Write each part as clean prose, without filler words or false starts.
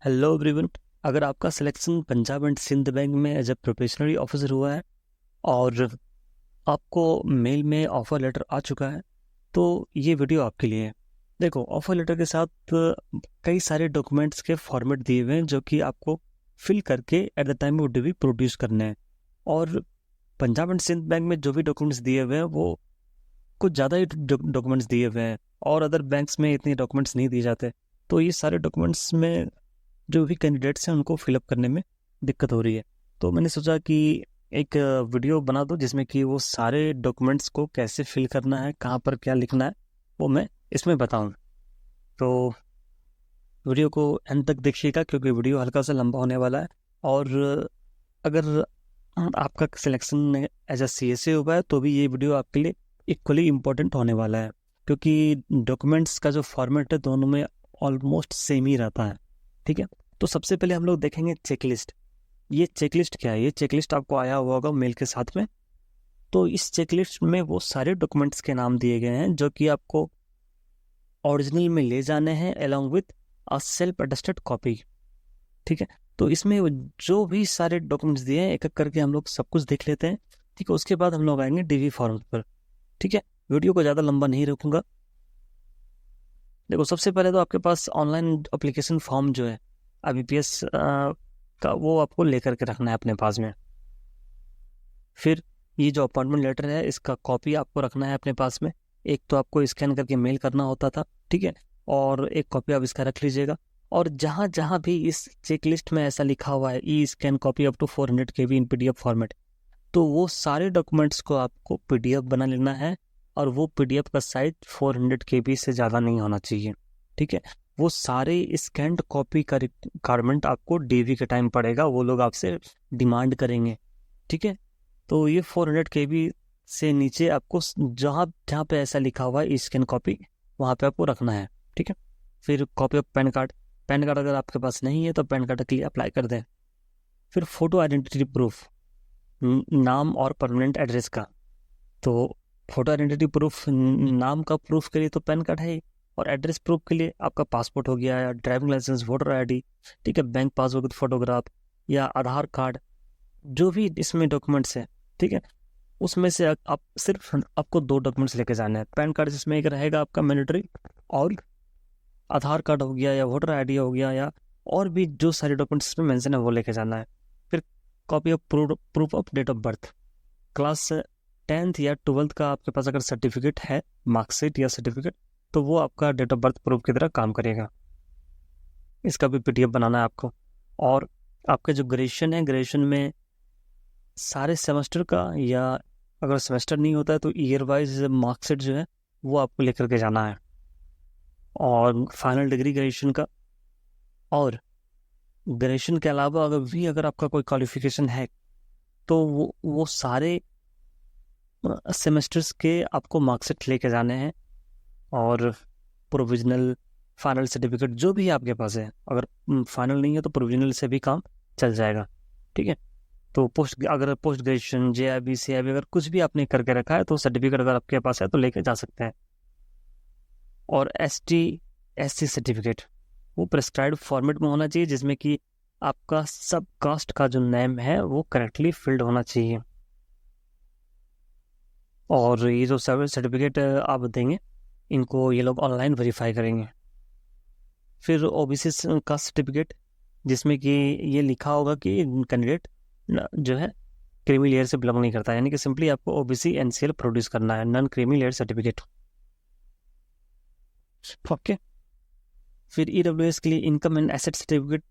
Hello everyone. अगर आपका selection Punjab and Sind Bank में एज ए प्रोबेशनरी ऑफिसर हुआ है और आपको मेल में ऑफर लेटर आ चुका है तो ये वीडियो आपके लिए है। देखो, ऑफर लेटर के साथ कई सारे डॉक्यूमेंट्स के फॉर्मेट दिए हुए हैं जो कि आपको फिल करके eight the time of delivery produce करने हैं। और पंजाब एंड सिंध बैंक में जो भी डॉक्यूमेंट्स दिए हुए हैं वो कुछ ज़्यादा ही डॉक्यूमेंट्स दिए हुए हैं और अदर बैंक्स में इतने डॉक्यूमेंट्स नहीं दिए जाते। तो ये सारे डॉक्यूमेंट्स में जो भी कैंडिडेट्स हैं उनको फिलअप करने में दिक्कत हो रही है। तो मैंने सोचा कि एक वीडियो बना दो जिसमें कि वो सारे डॉक्यूमेंट्स को कैसे फिल करना है, कहाँ पर क्या लिखना है, वो मैं इसमें बताऊं। तो वीडियो को एंड तक देखिएगा क्योंकि वीडियो हल्का सा लंबा होने वाला है। और अगर आपका सिलेक्शन एज अ CSA हुआ है तो भी ये वीडियो आपके लिए इक्वली इम्पोर्टेंट होने वाला है क्योंकि डॉक्यूमेंट्स का जो फॉर्मेट है दोनों में ऑलमोस्ट सेम ही रहता है। ठीक है, तो सबसे पहले हम लोग देखेंगे चेकलिस्ट। ये चेकलिस्ट क्या है? ये चेकलिस्ट आपको आया हुआ होगा मेल के साथ में। तो इस चेकलिस्ट में वो सारे डॉक्यूमेंट्स के नाम दिए गए हैं जो कि आपको ओरिजिनल में ले जाने हैं along with a self attested copy. ठीक है, तो इसमें जो भी सारे डॉक्यूमेंट्स दिए हैं एक एक करके हम लोग सब कुछ देख लेते हैं। ठीक है, उसके बाद हम लोग आएंगे DV फॉर्म पर। ठीक है, वीडियो को ज़्यादा लंबा नहीं रखूंगा। देखो, सबसे पहले तो आपके पास ऑनलाइन एप्लीकेशन फॉर्म जो है IBPS का, वो आपको लेकर के रखना है अपने पास में। फिर ये जो अपॉइंटमेंट लेटर है इसका कॉपी आपको रखना है अपने पास में। एक तो आपको स्कैन करके मेल करना होता था, ठीक है, और एक कॉपी आप इसका रख लीजिएगा। और जहाँ जहाँ भी इस चेकलिस्ट में ऐसा लिखा हुआ है e scan copy up to 400 KB in PDF format, तो वो सारे डॉक्यूमेंट्स को आपको PDF बना लेना है और वो PDF का साइज 400 KB से ज़्यादा नहीं होना चाहिए। ठीक है, वो सारे स्कैंड कॉपी का रिक्वायरमेंट आपको DV के टाइम पड़ेगा, वो लोग आपसे डिमांड करेंगे। ठीक है, तो ये 400 KB से नीचे आपको जहाँ जहाँ पे ऐसा लिखा हुआ है स्कैन कॉपी, वहाँ पे आपको रखना है। ठीक है, फिर copy of pan card. Pan card अगर आपके पास नहीं है तो पैन कार्ड के लिए अप्लाई कर दें। फिर फोटो आइडेंटिटी प्रूफ, नाम और परमानेंट एड्रेस का। तो फोटो आइडेंटिटी प्रूफ, नाम का प्रूफ के लिए तो पैन कार्ड है ही, और एड्रेस प्रूफ के लिए आपका पासपोर्ट हो गया या ड्राइविंग लाइसेंस, वोटर ID, ठीक है, बैंक पासबुक विद फोटोग्राफ या आधार कार्ड, जो भी इसमें डॉक्यूमेंट्स है। ठीक है, उसमें से आप सिर्फ आपको 2 डॉक्यूमेंट्स लेके जाने हैं। पैन कार्ड जिसमें एक रहेगा आपका मैंडेटरी, और आधार कार्ड हो गया या वोटर ID हो गया या और भी जो सारे डॉक्यूमेंट्स इसमें मेंशन है वो लेके जाना है। फिर copy of proof of date of birth. Class 10th या 12th का आपके पास अगर सर्टिफिकेट है, मार्कशीट या सर्टिफिकेट, तो वो आपका डेट ऑफ बर्थ प्रूफ की तरह काम करेगा। इसका भी PDF बनाना है आपको। और आपका जो ग्रेजुएशन है, ग्रेजुएशन में सारे सेमेस्टर का, या अगर सेमेस्टर नहीं होता है तो ईयर वाइज मार्कशीट जो है वो आपको लेकर के जाना है, और फाइनल डिग्री ग्रेजुएशन का। और ग्रेजुएशन के अलावा अगर आपका कोई क्वालिफिकेशन है तो वो सारे सेमेस्टर्स के आपको मार्कशीट लेके जाने हैं, और प्रोविजनल, फाइनल सर्टिफिकेट जो भी आपके पास है। अगर फाइनल नहीं है तो प्रोविजनल से भी काम चल जाएगा। ठीक है, तो अगर पोस्ट ग्रेजुएशन JIB CIB अगर कुछ भी आपने करके रखा है तो सर्टिफिकेट अगर आपके पास है तो लेके जा सकते हैं। और ST SC सर्टिफिकेट वो प्रेस्क्राइब्ड फॉर्मेट में होना चाहिए जिसमें कि आपका सब कास्ट का जो नेम है वो करेक्टली फिल्ड होना चाहिए। और ये जो सर्टिफिकेट आप देंगे इनको ये लोग ऑनलाइन वेरीफाई करेंगे। फिर OBC का सर्टिफिकेट जिसमें कि ये लिखा होगा कि कैंडिडेट जो है क्रीमी लेयर से बिलोंग नहीं करता, यानी कि सिंपली आपको OBC NCL प्रोड्यूस करना है, non creamy layer certificate. Okay, फिर EWS के लिए इनकम एंड एसेट सर्टिफिकेट,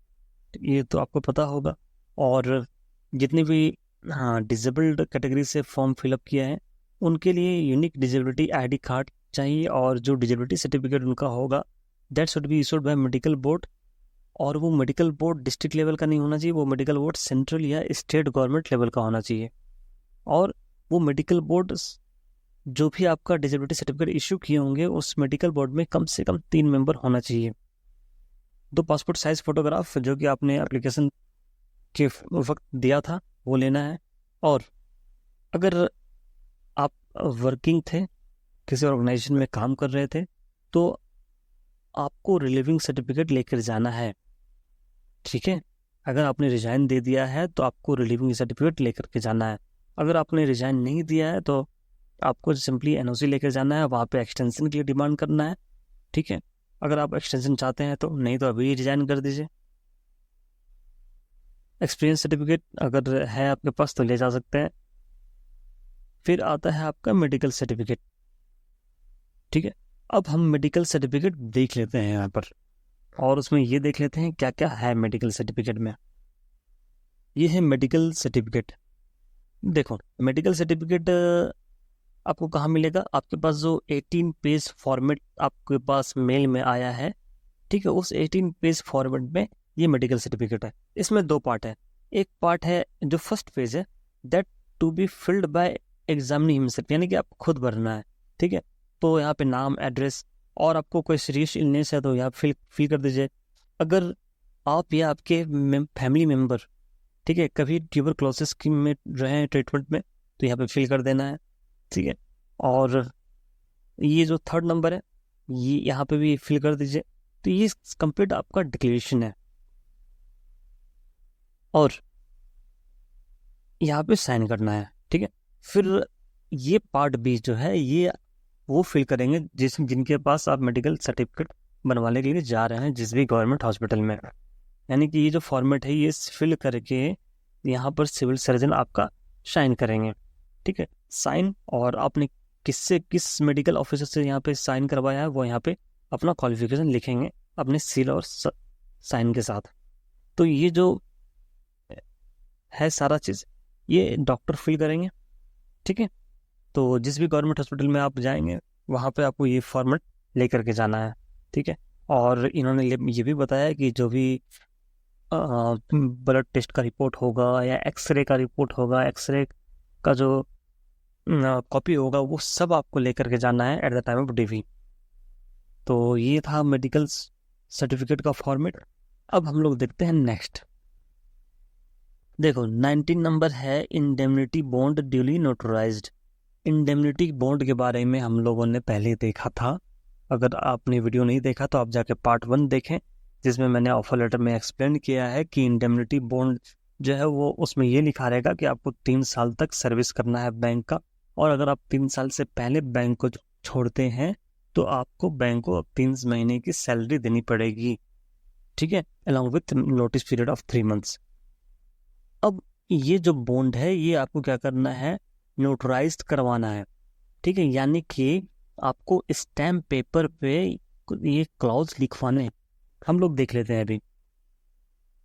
ये तो आपको पता होगा। और जितनी भी डिजेबल्ड कैटेगरी से फॉर्म फिलअप किया है उनके लिए यूनिक डिजेबिलिटी ID कार्ड चाहिए, और जो डिजेबिलिटी सर्टिफिकेट उनका होगा that should be issued by medical board. और वो मेडिकल बोर्ड डिस्ट्रिक्ट लेवल का नहीं होना चाहिए, वो मेडिकल बोर्ड सेंट्रल या स्टेट गवर्नमेंट लेवल का होना चाहिए। और वो मेडिकल बोर्ड जो भी आपका डिजेबिलिटी सर्टिफिकेट इशू किए होंगे उस मेडिकल बोर्ड में कम से कम 3 मेंबर होना चाहिए। 2 पासपोर्ट साइज फोटोग्राफ जो कि आपने एप्लीकेशन के वक्त दिया था वो लेना है। और अगर आप वर्किंग थे, किसी ऑर्गेनाइजेशन में काम कर रहे थे, तो आपको रिलीविंग सर्टिफिकेट लेकर जाना है। ठीक है। अगर आपने रिजाइन दे दिया है तो आपको रिलीविंग सर्टिफिकेट लेकर के जाना है। अगर आपने रिजाइन नहीं दिया है तो आपको सिंपली एनओसी लेकर जाना है, वहाँ पे एक्सटेंशन के लिए डिमांड करना है। ठीक है, अगर आप एक्सटेंशन चाहते हैं तो, नहीं तो अभी रिजाइन कर दीजिए। एक्सपीरियंस सर्टिफिकेट अगर है आपके पास तो ले जा सकते हैं। फिर आता है आपका मेडिकल सर्टिफिकेट। ठीक है, अब हम मेडिकल सर्टिफिकेट देख लेते हैं यहाँ पर, और उसमें ये देख लेते हैं क्या क्या है मेडिकल सर्टिफिकेट में। ये है मेडिकल सर्टिफिकेट। देखो, मेडिकल सर्टिफिकेट आपको कहाँ मिलेगा? आपके पास जो 18 पेज फॉर्मेट आपके पास मेल में आया है, ठीक है, उस 18 पेज फॉर्मेट में ये मेडिकल सर्टिफिकेट है। इसमें दो पार्ट है। एक पार्ट है जो फर्स्ट पेज है, that to be filled by examinee himself, यानी कि आपको खुद भरना है। ठीक है, तो यहाँ पे नाम, एड्रेस, और आपको कोई सीरियस इलनेस है तो यहाँ फिल कर दीजिए। अगर आप या आपके फैमिली मेम्बर, ठीक है, कभी ट्यूबरक्लोसिस की में रहे हैं ट्रीटमेंट में, तो यहाँ पे फिल कर देना है। ठीक है, और ये जो थर्ड नंबर है, ये यहाँ पे भी फिल कर दीजिए। तो ये कंप्लीट आपका डिक्लेरेशन है, और यहाँ पे साइन करना है। ठीक है, फिर ये पार्ट बी जो है, ये वो फिल करेंगे जिनके पास आप मेडिकल सर्टिफिकेट बनवाने के लिए जा रहे हैं जिस भी गवर्नमेंट हॉस्पिटल में। यानी कि ये जो फॉर्मेट है ये फिल करके यहाँ पर सिविल सर्जन आपका साइन करेंगे। ठीक है, साइन, और आपने किस मेडिकल ऑफिसर से यहाँ पे साइन करवाया है वो यहाँ पे अपना क्वालिफिकेशन लिखेंगे अपने सील और साइन के साथ। तो ये जो है सारा चीज़ ये डॉक्टर फिल करेंगे। ठीक है, तो जिस भी गवर्नमेंट हॉस्पिटल में आप जाएंगे वहाँ पे आपको ये फॉर्मेट लेकर के जाना है। ठीक है, और इन्होंने ये भी बताया कि जो भी ब्लड टेस्ट का रिपोर्ट होगा या एक्सरे का रिपोर्ट होगा, एक्सरे का जो कॉपी होगा, वो सब आपको लेकर के जाना है eight the time of delivery. तो ये था मेडिकल सर्टिफिकेट का फॉर्मेट। अब हम लोग देखते हैं नेक्स्ट। देखो, 19 नंबर है indemnity bond duly notarised. Indemnity bond के बारे में हम लोगों ने पहले देखा था। अगर आपने वीडियो नहीं देखा तो आप जाके पार्ट 1 देखें, जिसमें मैंने ऑफर लेटर में एक्सप्लेन किया है कि इंडेमनिटी बॉन्ड जो है वो, उसमें ये लिखा रहेगा कि आपको 3 साल तक सर्विस करना है बैंक का, और अगर आप 3 साल से पहले बैंक को छोड़ते हैं तो आपको बैंक को 3 महीने की सैलरी देनी पड़ेगी। ठीक है, along with notice period of 3 months. अब ये जो बॉन्ड है ये आपको क्या करना है? नोटराइज्ड करवाना है। ठीक है, यानी कि आपको स्टैम्प पेपर पे ये क्लॉज लिखवाने हैं। हम लोग देख लेते हैं अभी।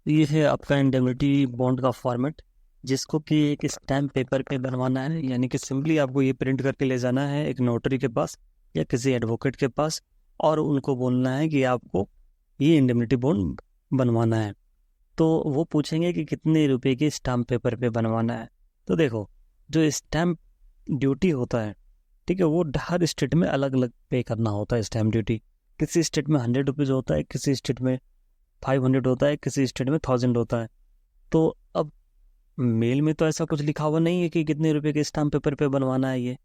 ये है आपका इंडेमनिटी बॉन्ड का फॉर्मेट, जिसको कि एक स्टैम्प पेपर पे बनवाना है, यानी कि सिंपली आपको ये प्रिंट करके ले जाना है एक नोटरी के पास या किसी एडवोकेट के पास, और उनको बोलना है कि आपको ये इंडेमनिटी बॉन्ड बनवाना है। तो वो पूछेंगे कि कितने रुपए के स्टैम्प पेपर पे बनवाना है। तो देखो, जो स्टैम्प ड्यूटी होता है, ठीक है, वो हर स्टेट में अलग अलग पे करना होता है स्टैम्प ड्यूटी। किसी स्टेट में 100 रुपीज़ होता है, किसी स्टेट में 500 होता है, किसी स्टेट में 1000 होता है। तो अब मेल में तो ऐसा कुछ लिखा हुआ नहीं है कि कितने रुपए के स्टैम्प पेपर पे बनवाना है ये।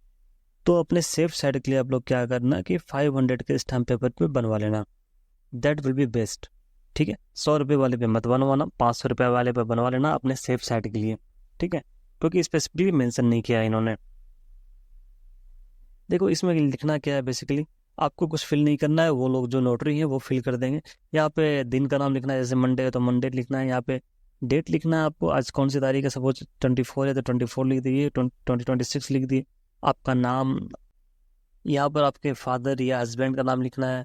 तो अपने सेफ साइड के लिए आप लोग क्या करना कि 500 के स्टैम्प पेपर पे बनवा लेना, दैट विल बी बेस्ट। ठीक है, 100 रुपये वाले पे मत बनवाना, 500 रुपये वाले पे बनवा लेना अपने सेफ साइड के लिए। ठीक है, क्योंकि स्पेसिफिकली मेंशन नहीं किया इन्होंने। देखो, इसमें लिखना क्या है, बेसिकली आपको कुछ फिल नहीं करना है, वो लोग जो नोटरी हैं वो फिल कर देंगे। यहाँ पे दिन का नाम लिखना है, जैसे मंडे है तो मंडे लिखना है। यहाँ पे डेट लिखना है आपको, आज कौन सी तारीख है, सपोज 24 है तो 24 लिख दीजिए, 2026 लिख दिए। आपका नाम, यहाँ पर आपके फादर या हस्बैंड का नाम लिखना है,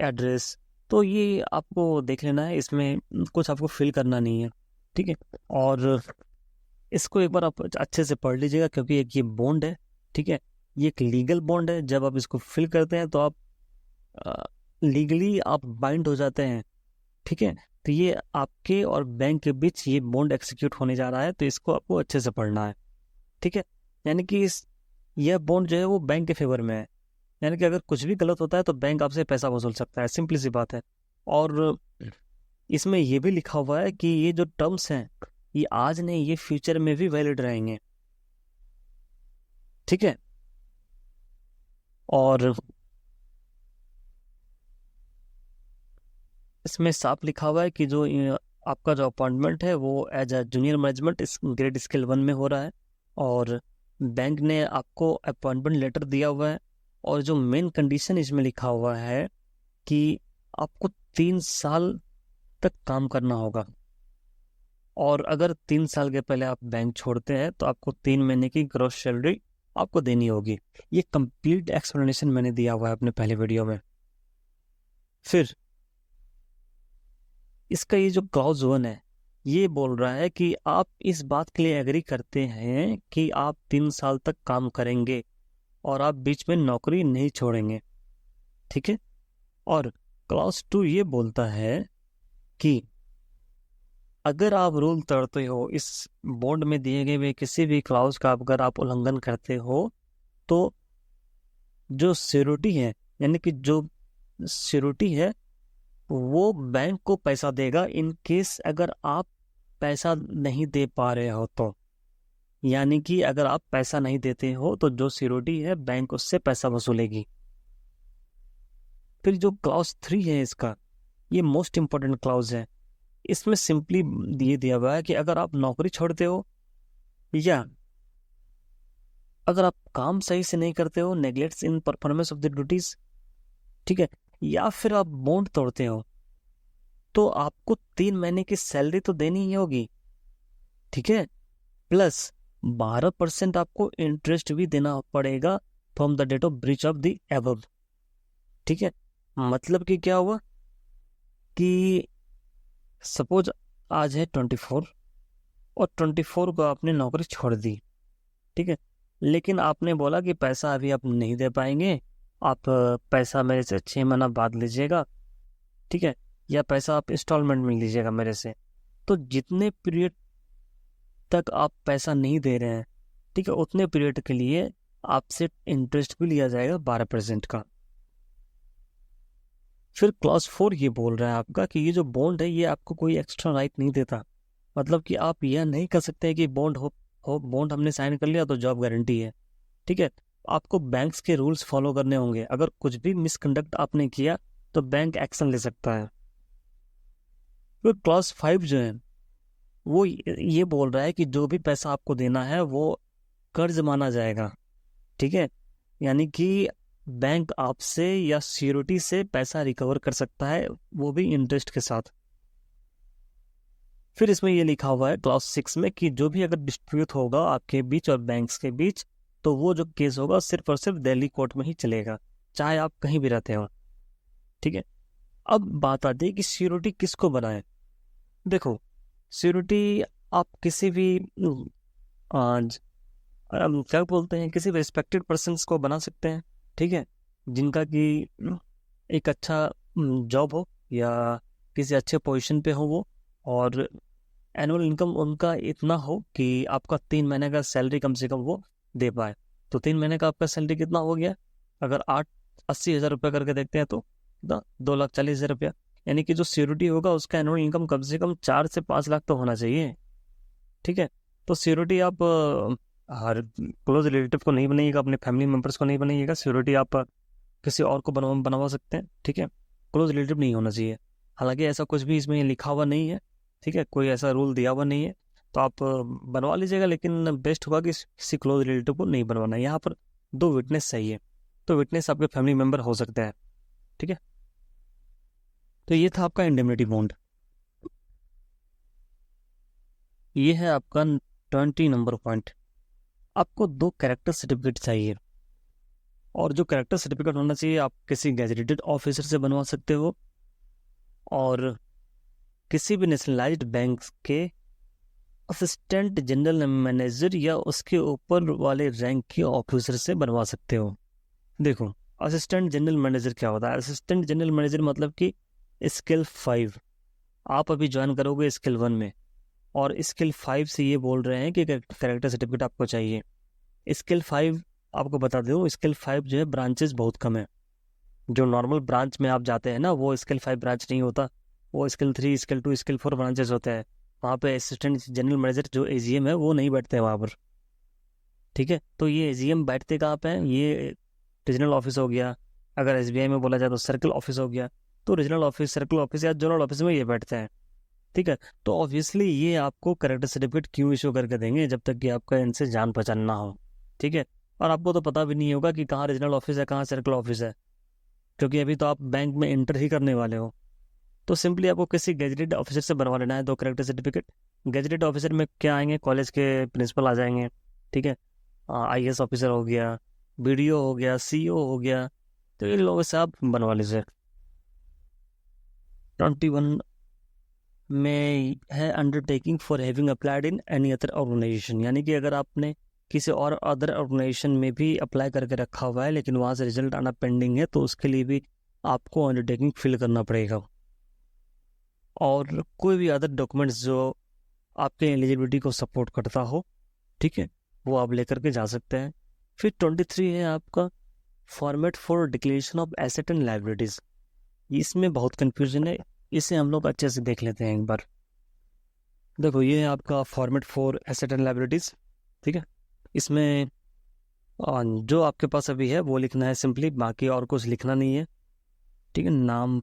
एड्रेस। तो ये आपको देख लेना है, इसमें कुछ आपको फिल करना नहीं है। ठीक है, और इसको एक बार आप अच्छे से पढ़ लीजिएगा, क्योंकि एक ये बॉन्ड है। ठीक है, ये एक लीगल बॉन्ड है। जब आप इसको फिल करते हैं तो आप लीगली आप बाइंड हो जाते हैं। ठीक है, तो ये आपके और बैंक के बीच ये बॉन्ड एक्सिक्यूट होने जा रहा है, तो इसको आपको अच्छे से पढ़ना है। ठीक है, यानी कि यह बॉन्ड जो है वो बैंक के फेवर में है। यानी कि अगर कुछ भी गलत होता है तो बैंक आपसे पैसा वसूल सकता है, सिंपली सी बात है। और इसमें ये भी लिखा हुआ है कि ये जो टर्म्स हैं ये आज नहीं, ये फ्यूचर में भी वैलिड रहेंगे। ठीक है, और इसमें साफ लिखा हुआ है कि जो आपका जो अपॉइंटमेंट है वो एज अ जूनियर मैनेजमेंट इस ग्रेड स्केल 1 में हो रहा है, और बैंक ने आपको अपॉइंटमेंट लेटर दिया हुआ है। और जो मेन कंडीशन इसमें लिखा हुआ है कि आपको 3 साल तक काम करना होगा, और अगर 3 साल के पहले आप बैंक छोड़ते हैं तो आपको 3 महीने की ग्रॉस सैलरी आपको देनी होगी। ये कंप्लीट एक्सप्लेनेशन मैंने दिया हुआ है अपने पहले वीडियो में। फिर इसका ये जो क्लॉज 1 है, ये बोल रहा है कि आप इस बात के लिए एग्री करते हैं कि आप 3 साल तक काम करेंगे और आप बीच में नौकरी नहीं छोड़ेंगे, ठीक है। और क्लॉज 2 ये बोलता है कि अगर आप रूल तोड़ते हो, इस बॉन्ड में दिए गए हुए किसी भी क्लॉज का अगर आप उल्लंघन करते हो, तो जो सिक्योरिटी है, यानी कि जो सिक्योरिटी है वो बैंक को पैसा देगा इन केस अगर आप पैसा नहीं दे पा रहे हो तो। यानी कि अगर आप पैसा नहीं देते हो तो जो सिक्योरिटी है बैंक उससे पैसा वसूलेगी। फिर जो क्लॉज 3 है इसका, ये मोस्ट इंपॉर्टेंट क्लॉज है। इसमें सिंपली ये दिया हुआ है कि अगर आप नौकरी छोड़ते हो, या अगर आप काम सही से नहीं करते हो, neglects in performance of the duties, ठीक है, या फिर आप बॉन्ड तोड़ते हो, तो आपको 3 महीने की सैलरी तो देनी ही होगी, ठीक है, प्लस 12% आपको इंटरेस्ट भी देना पड़ेगा from the date of breach of the above, ठीक है। मतलब कि क्या हुआ कि सपोज आज है 24 और 24 को आपने नौकरी छोड़ दी, ठीक है, लेकिन आपने बोला कि पैसा अभी आप नहीं दे पाएंगे, आप पैसा मेरे से 6 महीना बाद लीजिएगा, ठीक है, या पैसा आप इंस्टॉलमेंट में लीजिएगा मेरे से। तो जितने पीरियड तक आप पैसा नहीं दे रहे हैं, ठीक है, उतने पीरियड के लिए आपसे इंटरेस्ट भी लिया जाएगा 12% का। फिर क्लॉज 4 ये बोल रहा है आपका कि ये जो बॉन्ड है ये आपको कोई एक्स्ट्रा राइट नहीं देता। मतलब कि आप यह नहीं कर सकते कि बॉन्ड हमने साइन कर लिया तो जॉब गारंटी है, ठीक है। आपको बैंक्स के रूल्स फॉलो करने होंगे। अगर कुछ भी मिसकंडक्ट आपने किया तो बैंक एक्शन ले सकता है। फिर क्लॉज 5 जो है वो ये बोल रहा है कि जो भी पैसा आपको देना है वो कर्ज माना जाएगा, ठीक है। यानी कि बैंक आपसे या सिक्योरिटी से पैसा रिकवर कर सकता है, वो भी इंटरेस्ट के साथ। फिर इसमें ये लिखा हुआ है क्लॉज 6 में कि जो भी अगर डिस्प्यूट होगा आपके बीच और बैंक्स के बीच, तो वो जो केस होगा सिर्फ और सिर्फ दिल्ली कोर्ट में ही चलेगा, चाहे आप कहीं भी रहते हो, ठीक है। अब बात आती है कि सिक्योरिटी किसको बनाए। देखो, सिक्योरिटी आप किसी भी आज क्या बोलते हैं, किसी भी रिस्पेक्टेड पर्सन्स को बना सकते हैं, ठीक है, जिनका कि एक अच्छा जॉब हो या किसी अच्छे पोजीशन पे हो वो, और एनुअल इनकम उनका इतना हो कि आपका 3 महीने का सैलरी कम से कम वो दे पाए। तो 3 महीने का आपका सैलरी कितना हो गया, अगर 80,000 रुपये करके देखते हैं तो 2,40,000 रुपया। यानी कि जो सिक्योरिटी होगा उसका एनुअल इनकम कम से कम 4 से 5 लाख तो होना चाहिए, ठीक है। तो सिक्योरिटी आप हर क्लोज रिलेटिव को नहीं बनाइएगा, अपने फैमिली मेम्बर्स को नहीं बनाइएगा। सिक्योरिटी आप किसी और को बनवा सकते हैं, ठीक है, क्लोज रिलेटिव नहीं होना चाहिए। हालांकि ऐसा कुछ भी इसमें लिखा हुआ नहीं है, ठीक है, कोई ऐसा रूल दिया हुआ नहीं है, तो आप बनवा लीजिएगा, लेकिन बेस्ट होगा कि किसी क्लोज रिलेटिव को नहीं बनवाना। यहाँ पर 2 विटनेस चाहिए, तो विटनेस आपके फैमिली मेम्बर हो सकते हैं, ठीक है। तो ये था आपका इंडेमनिटी बॉन्ड। ये है आपका 20 नंबर पॉइंट। आपको 2 कैरेक्टर सर्टिफिकेट चाहिए, और जो कैरेक्टर सर्टिफिकेट होना चाहिए आप किसी गैजेटेड ऑफिसर से बनवा सकते हो, और किसी भी नेशनलाइज्ड बैंक के असिस्टेंट जनरल मैनेजर या उसके ऊपर वाले रैंक के ऑफिसर से बनवा सकते हो। देखो, असिस्टेंट जनरल मैनेजर क्या होता है? असिस्टेंट जनरल मैनेजर मतलब कि स्किल 5 आप अभी ज्वाइन करोगे स्किल 1 में, और स्किल 5 से ये बोल रहे हैं कि कैरेक्टर सर्टिफिकेट आपको चाहिए। स्किल 5 आपको बता दो, स्किल 5 जो है ब्रांचेस बहुत कम है। जो नॉर्मल ब्रांच में आप जाते हैं ना, वो स्किल 5 ब्रांच नहीं होता, वो स्किल 3, स्किल 2, स्किल 4 ब्रांचेस होते हैं। वहाँ पे असिस्टेंट जनरल मैनेजर जो एजीएम है वो नहीं बैठते हैं वहाँ पर, ठीक है। तो ये एजीएम बैठते कहाँ पे हैं? ये रीजनल ऑफिस हो गया, अगर एसबीआई में बोला जाए तो सर्कल ऑफिस हो गया। तो रीजनल ऑफिस, सर्कल ऑफिस या जोनल ऑफिस में ये बैठते हैं। ठीक है, तो ऑब्वियसली ये आपको करेक्टर सर्टिफिकेट क्यों इशू करके देंगे जब तक कि आपका इनसे जान पहचान ना हो। ठीक है, और आपको तो पता भी नहीं होगा कि कहाँ रीजनल ऑफिस है, कहाँ सर्कल ऑफिस है, क्योंकि अभी तो आप बैंक में एंटर ही करने वाले हो। तो सिंपली आपको किसी गेजेटेड ऑफिसर से बनवा लेना है 2 करेक्टर सर्टिफिकेट। गेजेटेड ऑफिसर में क्या आएंगे, कॉलेज के प्रिंसिपल आ जाएंगे। ठीक है, IAS ऑफिसर हो गया, BDO हो गया, CO हो गया, तो इन लोगों से आप बनवा लीजिए। 21 में है undertaking for having applied in any other organisation, यानी कि अगर आपने किसी और अदर ऑर्गेनाइजेशन में भी अप्लाई करके रखा हुआ है लेकिन वहाँ से रिजल्ट आना पेंडिंग है, तो उसके लिए भी आपको अंडरटेकिंग फिल करना पड़ेगा। और कोई भी अदर डॉक्यूमेंट्स जो आपके एलिजिबिलिटी को सपोर्ट करता हो, ठीक है, वो आप लेकर के जा सकते हैं। फिर 23 है आपका format for declaration of asset and liabilities. इसमें बहुत कंफ्यूजन है, इसे हम लोग अच्छे से देख लेते हैं एक बार। देखो, ये है आपका format for asset and liabilities. ठीक है, इसमें जो आपके पास अभी है वो लिखना है सिंपली, बाकी और कुछ लिखना नहीं है। ठीक है, नाम,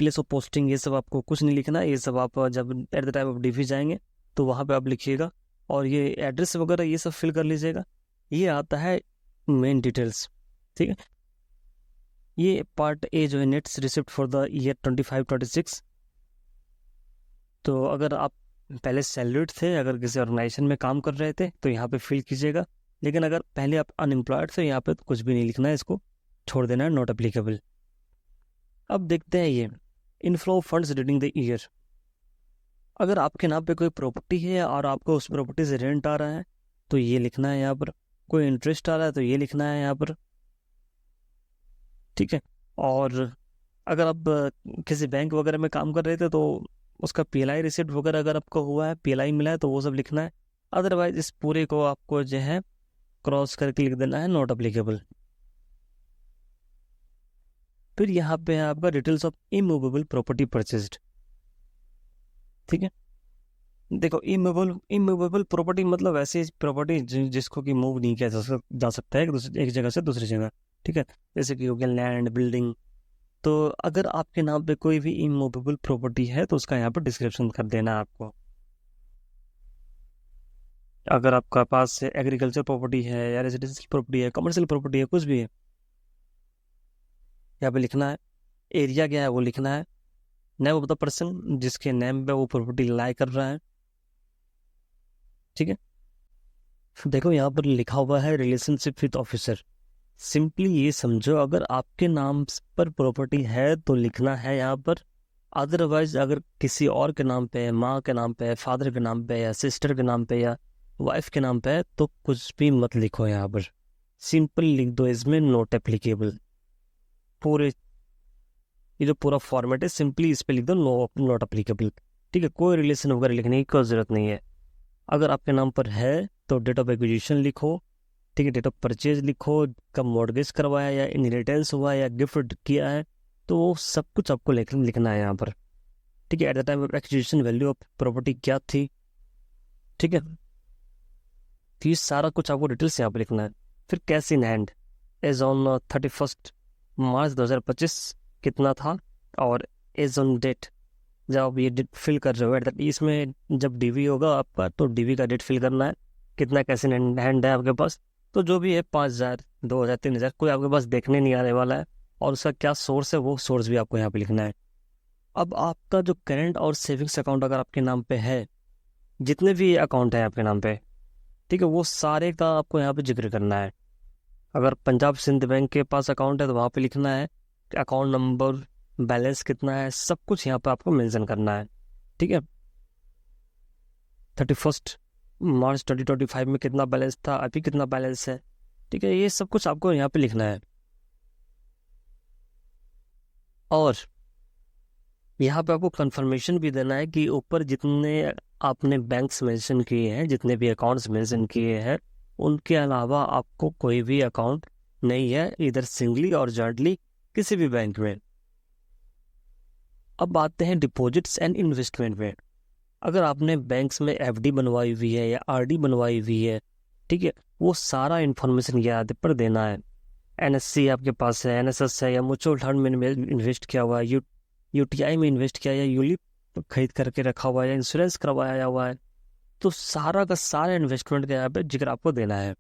प्लेस ऑफ पोस्टिंग, ये सब आपको कुछ नहीं लिखना है। ये सब आप जब eight the time of DV जाएंगे तो वहाँ पे आप लिखिएगा, और ये एड्रेस वगैरह ये सब फिल कर लीजिएगा। ये आता है मेन डिटेल्स। ठीक है, ये पार्ट A जो है nets receipt for the year 25-26। तो अगर आप पहले सैलरीड थे, अगर किसी ऑर्गेनाइजेशन में काम कर रहे थे तो यहाँ पे फिल कीजिएगा, लेकिन अगर पहले आप अनएम्प्लॉयड थे यहाँ पे तो कुछ भी नहीं लिखना है, इसको छोड़ देना है, नॉट एप्लीकेबल। अब देखते हैं ये inflow funds during the year. अगर आपके नाम पे कोई प्रॉपर्टी है और आपको उस प्रॉपर्टी से रेंट आ रहा है तो ये लिखना है यहाँ पर, कोई इंटरेस्ट आ रहा है तो ये लिखना है यहाँ पर। ठीक है, और अगर आप किसी बैंक वगैरह में काम कर रहे थे तो उसका PLI रिसिप्ट वगैरह अगर आपको हुआ है, PLI मिला है, तो वो सब लिखना है। अदरवाइज इस पूरे को आपको जो है क्रॉस करके लिख देना है, नॉट अप्लीकेबल। फिर यहाँ पे है आपका details of immovable property purchased. ठीक है, देखो इमूवेबल प्रॉपर्टी मतलब ऐसी प्रॉपर्टी जिसको कि मूव नहीं किया जा सकता है एक जगह से दूसरी जगह। ठीक है, जैसे कि हो गया लैंड, बिल्डिंग। तो अगर आपके नाम पे कोई भी इमूवेबल प्रॉपर्टी है तो उसका यहाँ पर डिस्क्रिप्शन कर देना है आपको। अगर आपका पास एग्रीकल्चर प्रॉपर्टी है या रेजिडेंशियल प्रॉपर्टी है, कमर्शियल प्रॉपर्टी है, कुछ भी है, यहाँ पे लिखना है। एरिया क्या है वो लिखना है। नेम ऑफ द पर्सन जिसके नेम पे वो प्रॉपर्टी लाई कर रहा है। ठीक है, देखो यहाँ पर लिखा हुआ है रिलेशनशिप विद ऑफिसर। सिंपली ये समझो, अगर आपके नाम पर प्रॉपर्टी है तो लिखना है यहाँ पर। अदरवाइज अगर किसी और के नाम पे है, माँ के नाम पे है, फादर के नाम पे या सिस्टर के नाम पे या वाइफ के नाम पे है, तो कुछ भी मत लिखो यहाँ पर। सिंपल लिख दो इसमें नॉट एप्लीकेबल। पूरे ये जो पूरा फॉर्मेट है सिंपली इस पे लिख दो नॉट एप्लीकेबल। ठीक है, कोई रिलेशन वगैरह लिखने की कोई जरूरत नहीं है। अगर आपके नाम पर है तो डेट ऑफ एक्विजिशन लिखो। ठीक है, डेट ऑफ परचेज लिखो, कब मॉर्गेज करवाया या इनहेरिटेंस हुआ या गिफ्ट किया है, तो वो सब कुछ आपको लिखना है यहाँ पर। ठीक है, eight the time of acquisition value of property क्या थी। ठीक है, तो ये सारा कुछ आपको डिटेल्स यहाँ पर लिखना है। फिर cash in hand as on 31 March 2025 कितना था, और एज ऑन डेट जब आप ये डेट फिल कर रहे हो, इसमें जब DV होगा आपका तो DV का डेट फिल करना है, कितना कैश इन हैंड है आपके पास। तो जो भी है 5,000, 2,000, 3,000 कोई आपके पास देखने नहीं आने वाला है, और उसका क्या सोर्स है वो सोर्स भी आपको यहाँ पे लिखना है। अब आपका जो करेंट और सेविंग्स अकाउंट अगर आपके नाम पे है, जितने भी अकाउंट है आपके नाम पे, ठीक है, वो सारे का आपको यहाँ पे जिक्र करना है। अगर पंजाब सिंध बैंक के पास अकाउंट है तो वहाँ पे लिखना है अकाउंट नंबर, बैलेंस कितना है, सब कुछ यहाँ पे आपको मेंशन करना है। ठीक है, 31 मार्च 2025 में कितना बैलेंस था, अभी कितना बैलेंस है। ठीक है, ये सब कुछ आपको यहाँ पे लिखना है। और यहाँ पे आपको कंफर्मेशन भी देना है कि ऊपर जितने आपने बैंक्स मेंशन किए हैं, जितने भी अकाउंट्स मेंशन किए हैं, उनके अलावा आपको कोई भी अकाउंट नहीं है इधर सिंगली और जॉइंटली किसी भी बैंक में। अब आते हैं डिपॉजिट्स एंड इन्वेस्टमेंट में। अगर आपने बैंक्स में FD बनवाई हुई है या RD बनवाई हुई है, ठीक है, वो सारा इन्फॉर्मेशन यहाँ पर देना है। NSC आपके पास है, NSS है, या म्यूचुअल फंड में इन्वेस्ट किया हुआ है, यूटीआई में इन्वेस्ट किया, या यूलिप खरीद करके रखा हुआ है, या इंश्योरेंस करवाया हुआ है, तो सारा का सारा इन्वेस्टमेंट का यहाँ पे जिक्र आपको देना है।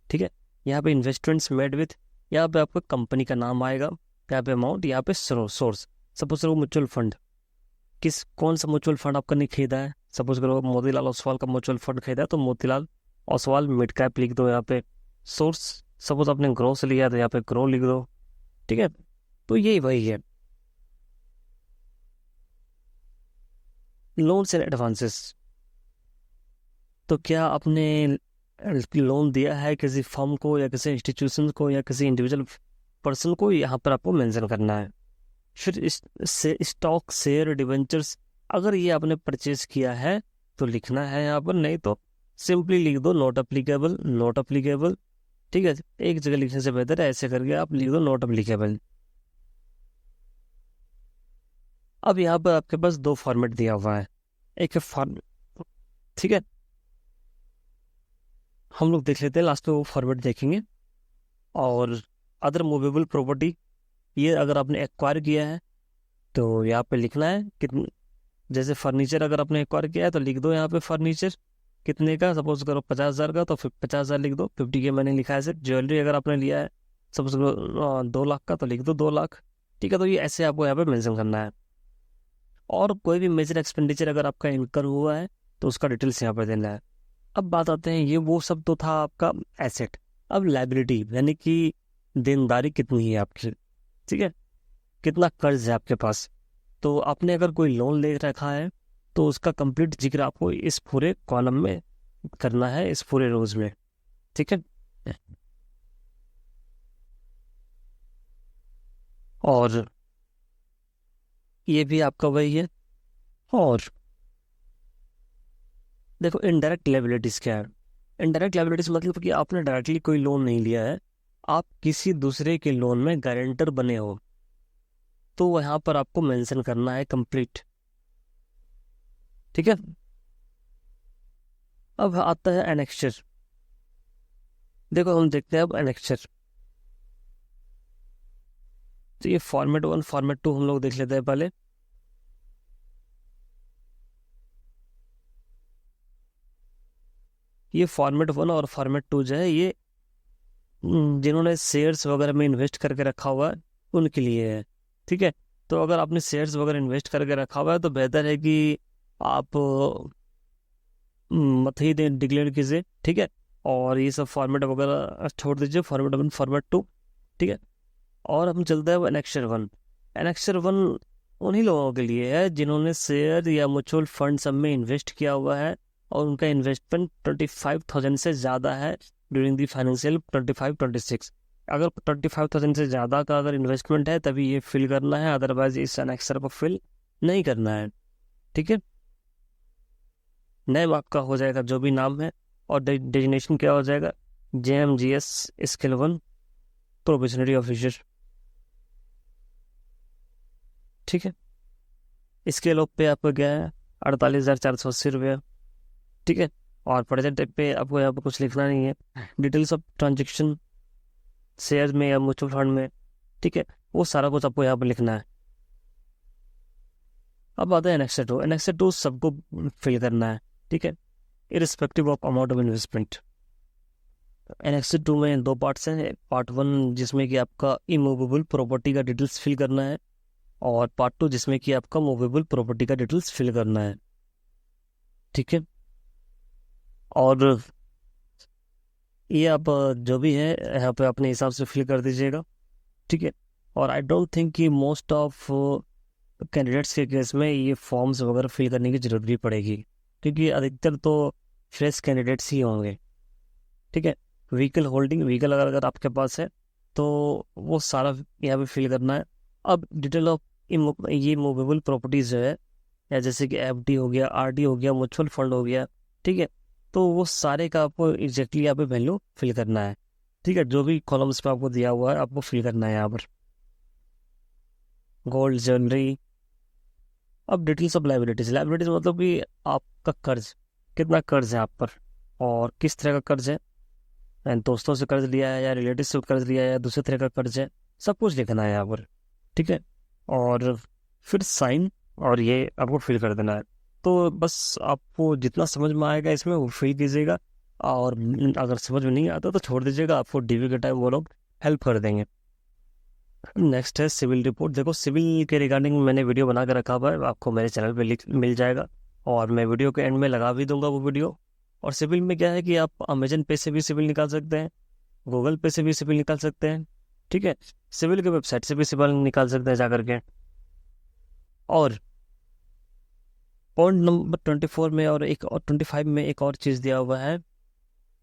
ठीक है, यहाँ पे इन्वेस्टमेंट्स मेड विथ, यहाँ पे आपको कंपनी का नाम आएगा, यहाँ पे अमाउंट, यहाँ पे सोर्स। सपोज करो म्यूचुअल फंड, कौन सा म्यूचुअल फंड आपका नहीं खरीदा है। सपोज करो मोतीलाल ओसवाल का म्यूचुअल फंड खरीदा है, तो मोतीलाल ओसवाल मिड कैप लिख दो यहाँ पे। सोर्स, सपोज आपने ग्रो से लिया है, तो यहाँ पे ग्रो लिख दो। ठीक है, तो यही वही है। लोन्स एंड एडवांसेस, तो क्या आपने लोन दिया है किसी फर्म को, या किसी इंस्टीट्यूशन को, या किसी इंडिविजुअल पर्सन को, यहाँ पर आपको मेंशन करना है। फिर स्टॉक, शेयर, डिवेंचर्स, अगर ये आपने परचेज किया है तो लिखना है यहाँ पर, नहीं तो सिंपली लिख दो नॉट अप्लीकेबल, नॉट अप्लीकेबल। ठीक है, एक जगह लिखने से बेहतर है ऐसे करके आप लिख दो नॉट अप्लीकेबल। अब यहाँ पर आपके पास दो फॉर्मेट दिया हुआ है, एक है फॉर्म, ठीक है, हम लोग देख लेते हैं, लास्ट में वो फॉर्मेट देखेंगे। और अदर मूवेबल प्रॉपर्टी, ये अगर आपने एक्वायर किया है तो यहाँ पे लिखना है कितने, जैसे फर्नीचर अगर आपने एक्वायर किया है तो लिख दो यहाँ पे फर्नीचर कितने का, सपोज करो 50,000 का, तो फिर 50,000 लिख दो, 50 के मैंने लिखा है सिर्फ। ज्वेलरी अगर आपने लिया है सपोज करो 2 लाख का, तो लिख दो 2 लाख। ठीक है, तो ये ऐसे आपको यहाँ पे मेंशन करना है। और कोई भी मेजर एक्सपेंडिचर अगर आपका इनकर हुआ है तो उसका डिटेल्स यहाँ पर देना है। अब बात आते हैं, ये वो सब तो था आपका एसेट। अब लाइबिलिटी, यानी कि देनदारी कितनी है आपकी। ठीक है, कितना कर्ज है आपके पास। तो आपने अगर कोई लोन ले रखा है तो उसका कंप्लीट जिक्र आपको इस पूरे कॉलम में करना है, इस पूरे रोज में। ठीक है, और ये भी आपका वही है। और देखो इनडायरेक्ट लायबिलिटीज क्या है। इनडायरेक्ट लायबिलिटीज मतलब कि आपने डायरेक्टली कोई लोन नहीं लिया है, आप किसी दूसरे के लोन में गारंटर बने हो, तो वहां पर आपको मेंशन करना है कंप्लीट। ठीक है, अब आता है एनेक्चर। देखो हम देखते हैं अब एनेक्चर, तो ये फॉर्मेट 1 फॉर्मेट 2 हम लोग देख लेते हैं पहले। ये फॉर्मेट 1 और फॉर्मेट 2 जो है, ये जिन्होंने शेयर्स वगैरह में इन्वेस्ट करके रखा हुआ है उनके लिए है। ठीक है, तो अगर आपने शेयर्स वगैरह इन्वेस्ट करके रखा हुआ है तो बेहतर है कि आप मत ही डिक्लेयर कीजिए। ठीक है, और ये सब फॉर्मेट वगैरह छोड़ दीजिए, फॉर्मेट 1 फॉर्मेट 2। ठीक है, और हम चलते हैं एनेक्चर 1। एनेक्चर 1 उन्हीं लोगों के लिए है जिन्होंने शेयर या म्यूचुअल फंड सब में इन्वेस्ट किया हुआ है और उनका इन्वेस्टमेंट 25,000 से ज़्यादा है ड्यूरिंग दी फाइनेंशियल 25-26। अगर 25,000 से ज़्यादा का अगर इन्वेस्टमेंट है तभी ये फिल करना है, अदरवाइज इस एनेक्सर को फिल नहीं करना है। ठीक है, नेम आपका हो जाएगा जो भी नाम है, और डेजिग्नेशन क्या हो जाएगा, JMGS स्केल 1 प्रोबेशनरी ऑफिसर। ठीक है, स्केल ऑफ पे आपको क्या है, 48,480 रुपये। ठीक है, और प्रेजेंट पे आपको यहाँ पर कुछ लिखना नहीं है, डिटेल्स ऑफ ट्रांजेक्शन शेयर में या म्यूचुअल फंड में। ठीक है, वो सारा कुछ आपको यहाँ पर लिखना है। अब आता है एनेक्सर 2। एनेक्सर 2 सबको फिल करना है। ठीक है, irrespective of amount of investment. Annexure 2 में दो पार्ट्स हैं, पार्ट 1 जिसमें कि आपका इमूवेबल प्रॉपर्टी का डिटेल्स फिल करना है, और पार्ट 2 जिसमें कि आपका मूवेबल प्रॉपर्टी का डिटेल्स फिल करना है। ठीक है, और ये आप जो भी है यहाँ पे अपने हिसाब से फिल कर दीजिएगा। ठीक है, और आई डोंट थिंक कि मोस्ट ऑफ कैंडिडेट्स के केस में ये फॉर्म्स वगैरह फिल करने की जरूरत भी पड़ेगी, क्योंकि अधिकतर तो फ्रेश कैंडिडेट्स ही होंगे। ठीक है, व्हीकल होल्डिंग, व्हीकल अगर आपके पास है तो वो सारा यहाँ पे फिल करना है। अब डिटेल ऑफ ये मूवेबल प्रॉपर्टीज जो है, या जैसे कि FD हो गया, RD हो गया, म्यूचुअल फंड हो गया। ठीक है, तो वो सारे का आपको एग्जैक्टली यहाँ पे वैल्यू फिल करना है। ठीक है, जो भी कॉलम्स पे आपको दिया हुआ है आपको फिल करना है यहाँ पर। Gold, jewellery. अब डिटेल्स ऑफ लाइबिलिटीज। लाइबिलिटीज मतलब कि आपका कर्ज, कितना कर्ज है आप पर और किस तरह का कर्ज है, दोस्तों से कर्ज लिया है या रिलेटिव से कर्ज लिया है या दूसरे तरह का कर्ज है, सब कुछ लिखना है यहाँ पर। ठीक है, और फिर साइन, और ये आपको फिल कर देना है। तो बस आपको जितना समझ में आएगा इसमें वो फिल कीजिएगा, और अगर समझ में नहीं आता तो छोड़ दीजिएगा, आपको डीवी के टाइम वो लोग हेल्प कर देंगे। नेक्स्ट है सिविल रिपोर्ट। देखो, सिविल के रिगार्डिंग मैंने वीडियो बना के रखा हुआ है, आपको मेरे चैनल पे मिल जाएगा, और मैं वीडियो के एंड में लगा भी दूंगा वो वीडियो। और सिविल में क्या है कि आप अमेजन पे से भी सिविल निकाल सकते हैं, गूगल पे से भी सिविल निकाल सकते हैं, ठीक है। सिविल के वेबसाइट से भी सिविल निकाल सकते हैं जा करके। और पॉइंट नंबर 24 में और 25 में एक और चीज़ दिया हुआ है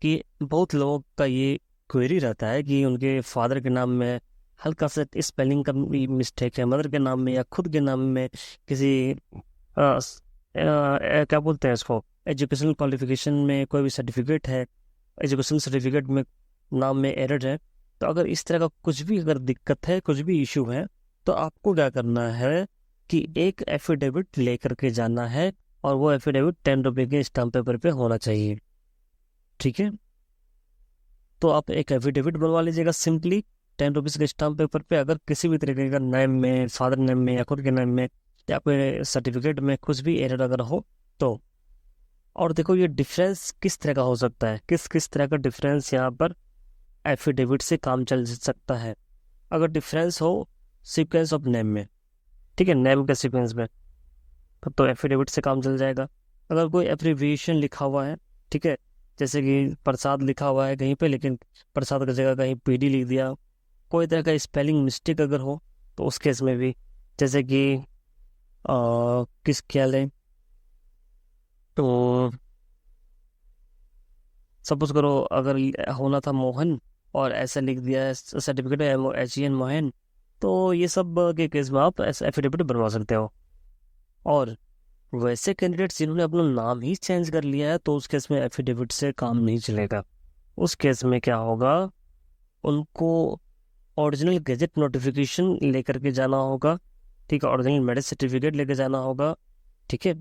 कि बहुत लोगों का ये क्वेरी रहता है कि उनके फादर के नाम में हल्का सा स्पेलिंग का मिस्टेक है, मदर के नाम में या खुद के नाम में किसी क्या बोलते हैं इसको, एजुकेशनल क्वालिफिकेशन में कोई भी सर्टिफिकेट है, एजुकेशनल सर्टिफिकेट में नाम में एरर है। तो अगर इस तरह का कुछ भी अगर दिक्कत है, कुछ भी इशू है, तो आपको क्या करना है कि एक एफिडेविट लेकर के जाना है, और वो एफिडेविट 10 रुपये के स्टाम्प पेपर पे होना चाहिए, ठीक है। तो आप एक एफिडेविट बनवा लीजिएगा सिंपली 10 रुपीज़ के स्टाम्प पेपर पे। अगर किसी भी तरीके का नेम में, फादर नेम में या खुद के नेम में या कोई सर्टिफिकेट में कुछ भी एरर अगर हो तो। और देखो, ये डिफरेंस किस तरह का हो सकता है, किस किस तरह का डिफरेंस यहाँ पर एफिडेविट से काम चल सकता है। अगर डिफरेंस हो सीक्वेंस ऑफ नेम में, ठीक है, नेम के सीक्वेंस में, तो एफिडेविट से काम चल जाएगा। अगर कोई एब्रिविएशन लिखा हुआ है, ठीक है, जैसे कि प्रसाद लिखा हुआ है कहीं पे, लेकिन प्रसाद की जगह कहीं पीडी लिख दिया, कोई तरह का स्पेलिंग मिस्टेक अगर हो, तो उस केस में भी, जैसे कि किस क्या लें, तो सपोज करो अगर होना था मोहन और ऐसा लिख दिया है सर्टिफिकेट में HEN मोहन, तो ये सब के केस में आप ऐसा एफिडेविट बनवा सकते हो। और वैसे कैंडिडेट्स जिन्होंने अपना नाम ही चेंज कर लिया है, तो उस केस में एफिडेविट से काम नहीं चलेगा। उस केस में क्या होगा, उनको ओरिजिनल गैजेट नोटिफिकेशन लेकर के जाना होगा, ठीक है, ओरिजिनल मैरिज सर्टिफिकेट लेकर जाना होगा, ठीक है।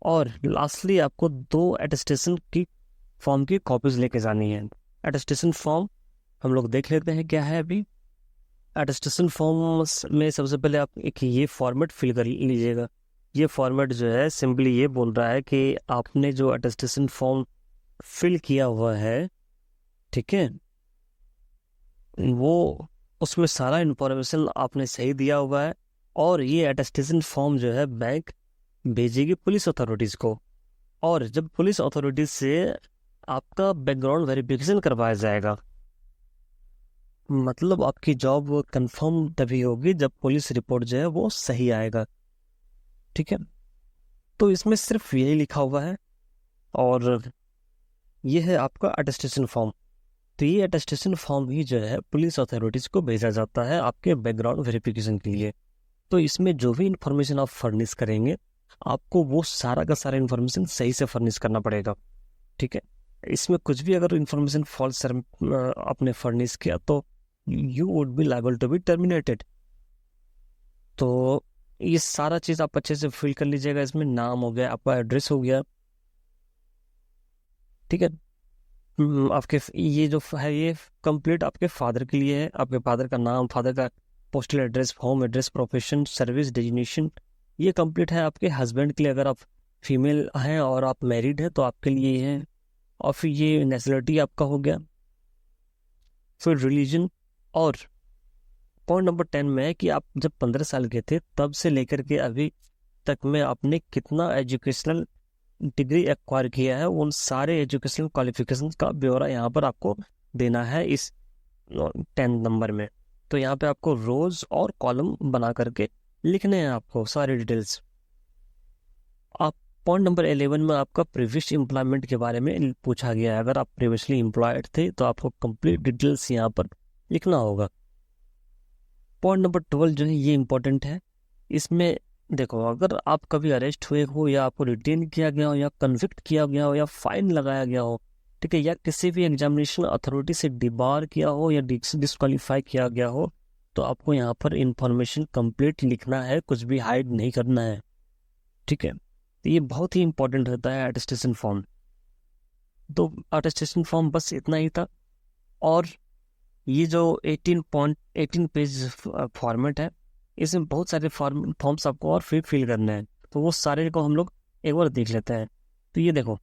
और लास्टली आपको 2 अटेस्टेशन की फॉर्म की कॉपीज लेके जानी है। अटेस्टेशन फॉर्म हम लोग देख लेते हैं क्या है अभी। अटेस्टेशन फॉर्म में सबसे पहले आप एक ये फॉर्मेट फिल कर लीजिएगा। ये फॉर्मेट जो है सिंपली ये बोल रहा है कि आपने जो अटेस्टेशन फॉर्म फिल किया हुआ है, ठीक है, वो उसमें सारा इन्फॉर्मेशन आपने सही दिया हुआ है। और ये अटेस्टेशन फॉर्म जो है बैंक भेजेगी पुलिस अथॉरिटीज़ को, और जब पुलिस अथॉरिटीज से आपका बैकग्राउंड वेरिफिकेशन करवाया जाएगा, मतलब आपकी जॉब कंफर्म तभी होगी जब पुलिस रिपोर्ट जो है वो सही आएगा, ठीक है। तो इसमें सिर्फ यही लिखा हुआ है, और ये है आपका अटेस्टेशन फॉर्म। तो ये अटेस्टेशन फॉर्म ही जो है पुलिस अथॉरिटीज़ को भेजा जाता है आपके बैकग्राउंड वेरिफिकेशन के लिए। तो इसमें जो भी इंफॉर्मेशन आप फर्निश करेंगे, आपको वो सारा का सारा इंफॉर्मेशन सही से फर्निश करना पड़ेगा, ठीक है। इसमें कुछ भी अगर इंफॉर्मेशन फॉल्स आपने फर्निश किया तो you would be liable to be terminated. तो ये सारा चीज़ आप अच्छे से फिल कर लीजिएगा। इसमें नाम हो गया, आपका एड्रेस हो गया, ठीक है। आपके ये जो है ये कंप्लीट आपके फादर के लिए है। आपके फादर का नाम, फादर का postal address, home address, profession, service designation, ये कंप्लीट है। आपके हस्बैंड के लिए, अगर आप फीमेल हैं और आप मैरिड हैं तो आपके लिए ये है। और फिर ये नेशनलिटी आपका हो गया, फिर रिलीजन। और पॉइंट नंबर 10 में है कि आप जब 15 साल के थे तब से लेकर के अभी तक में आपने कितना एजुकेशनल डिग्री एक्वायर किया है, उन सारे एजुकेशनल क्वालिफिकेशन का ब्यौरा यहाँ पर आपको देना है इस 10 नंबर में। तो यहाँ पे आपको रोज और कॉलम बना करके लिखने हैं आपको सारे डिटेल्स। आप पॉइंट नंबर 11 में आपका प्रीवियस एम्प्लॉयमेंट के बारे में पूछा गया है। अगर आप प्रीवियसली एम्प्लॉयड थे तो आपको कंप्लीट डिटेल्स यहाँ पर लिखना होगा। पॉइंट नंबर 12 जो है ये इंपॉर्टेंट है। इसमें देखो, अगर आप कभी अरेस्ट हुए हो, या आपको रिटेन किया गया हो, या कन्विक्ट किया गया हो, या फाइन लगाया गया हो, ठीक है, या किसी भी एग्जामिनेशन अथॉरिटी से डिबार किया हो या डिस्क्वालीफाई किया गया हो, तो आपको यहाँ पर इंफॉर्मेशन कंप्लीट लिखना है, कुछ भी हाइड नहीं करना है, ठीक है। तो ये बहुत ही इंपॉर्टेंट रहता है अटेस्टेशन फॉर्म। तो अटेस्टेशन फॉर्म बस इतना ही था। और ये जो 18 पेज फॉर्मेट है, इसमें बहुत सारे फॉर्म्स आपको और फिल करने हैं, तो वो सारे को हम लोग एक बार देख लेते हैं। तो ये देखो,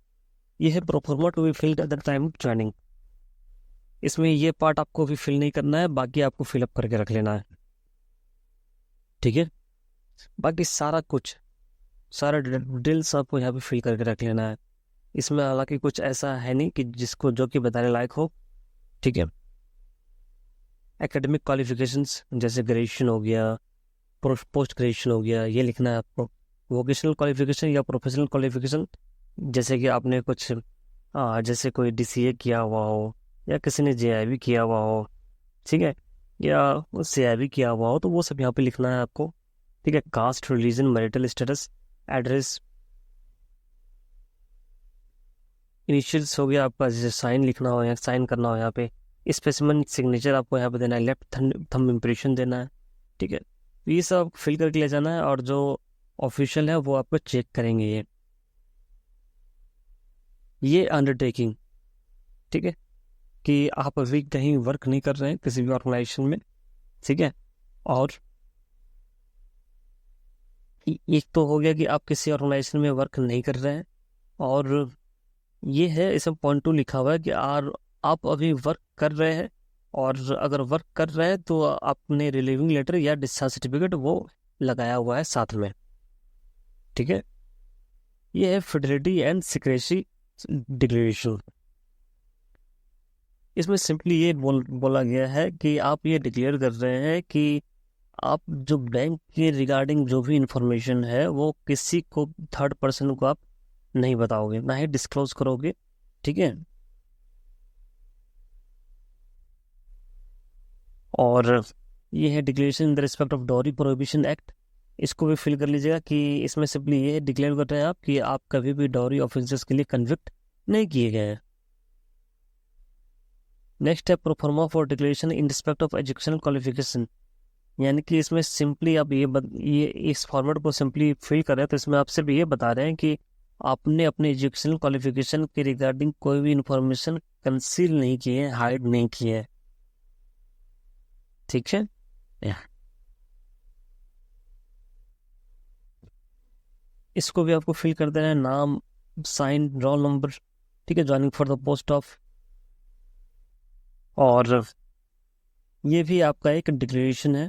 ये है proforma to be filled at the time of joining. इसमें ये पार्ट आपको भी फिल नहीं करना है, बाकी आपको फिलअप करके रख लेना है, ठीक है। बाकी सारा कुछ, सारा डिटेल्स आपको यहाँ पे फिल करके रख लेना है। इसमें हालांकि कुछ ऐसा है नहीं कि जिसको जो कि बताने लायक हो, ठीक है। एकेडमिक क्वालिफिकेशंस जैसे ग्रेजुएशन हो गया, पोस्ट ग्रेजुएशन हो गया, ये लिखना है आपको। वोकेशनल क्वालिफिकेशन या प्रोफेशनल क्वालिफिकेशन, जैसे कि आपने कुछ जैसे कोई DCA किया हुआ हो, या किसी ने JIB किया हुआ हो, ठीक है, या CIB किया हुआ हो, तो वो सब यहाँ पे लिखना है आपको, ठीक है। Caste, religion, marital status, address, initials हो गया आपका, जैसे साइन लिखना हो या साइन करना हो यहाँ पे। स्पेसिमेन सिग्नेचर आपको यहाँ पे देना है, लेफ्ट थंब इम्प्रेशन देना है, ठीक है। तो ये सब फिल करके ले जाना है, और जो ऑफिशियल है वो आपको चेक करेंगे ये अंडरटेकिंग, ठीक है, कि आप अभी कहीं वर्क नहीं कर रहे हैं किसी भी ऑर्गेनाइजेशन में, ठीक है। और एक तो हो गया कि आप किसी ऑर्गेनाइजेशन में वर्क नहीं कर रहे हैं, और ये है इसमें पॉइंट 2 लिखा हुआ है कि आप अभी वर्क कर रहे हैं, और अगर वर्क कर रहे हैं तो आपने रिलीविंग लेटर या डिस्चार्ज सर्टिफिकेट वो लगाया हुआ है साथ में, ठीक है। ये है फिडेलिटी एंड सिक्रेसी डिक्लेरेशन। इसमें सिंपली ये बोला गया है कि आप ये डिक्लेयर कर रहे हैं कि आप जो बैंक के रिगार्डिंग जो भी इंफॉर्मेशन है वो किसी को, थर्ड पर्सन को आप नहीं बताओगे, ना ही डिस्क्लोज करोगे, ठीक है। और ये है declaration in the respect of dowry prohibition act. इसको भी फिल कर लीजिएगा कि इसमें सिंपली ये डिक्लेयर कर रहे हैं आप कि आप कभी भी डॉरी ऑफेंसेस के लिए कन्विक्ट नहीं किए गए हैं। नेक्स्ट है proforma for declaration in respect of educational qualification, यानी कि इसमें सिंपली आप ये इस फॉर्मेट को सिंपली फिल कर रहे हैं, तो इसमें आप सिर्फ ये बता रहे हैं कि आपने अपने एजुकेशनल क्वालिफिकेशन के रिगार्डिंग कोई भी इंफॉर्मेशन कंसील नहीं की है, हाइड नहीं की है, ठीक है। इसको भी आपको फिल कर देना है, नाम, साइन, रोल नंबर, ठीक है, joining for the post of, और ये भी आपका एक डिक्लेरेशन है,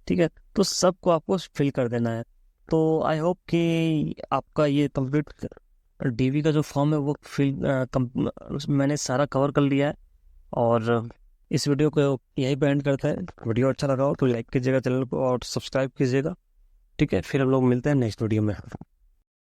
ठीक है। तो सबको आपको फिल कर देना है। तो आई होप कि आपका ये कंप्लीट DV का जो फॉर्म है वो मैंने सारा कवर कर लिया है, और इस वीडियो को यहीं पे एंड करता है। वीडियो अच्छा लगा हो तो लाइक कीजिएगा चैनल को और सब्सक्राइब कीजिएगा, ठीक है। फिर हम लोग मिलते हैं नेक्स्ट वीडियो में।